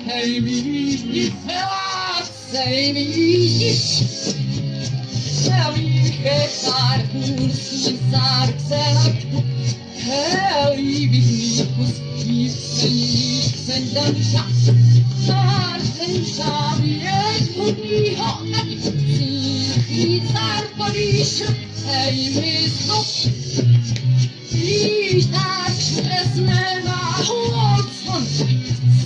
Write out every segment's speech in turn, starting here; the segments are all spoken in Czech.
Hej mi fela, hej mi celý hektár kursní zárk hej výkus výcen danša věď hudnýho cíchy zárkodíš hej mi znov víš tak šťastné na holcon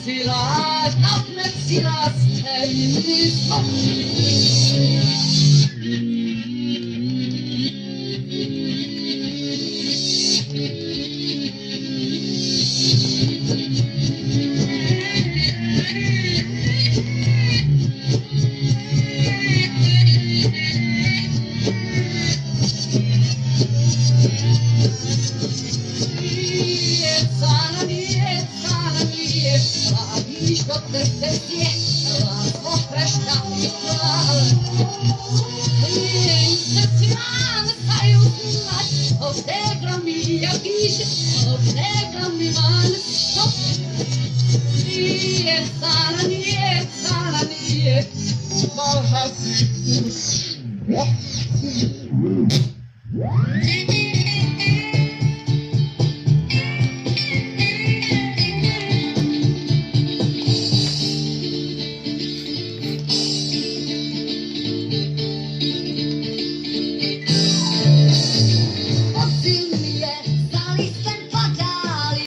Sila, napned sila, stejný slov. What?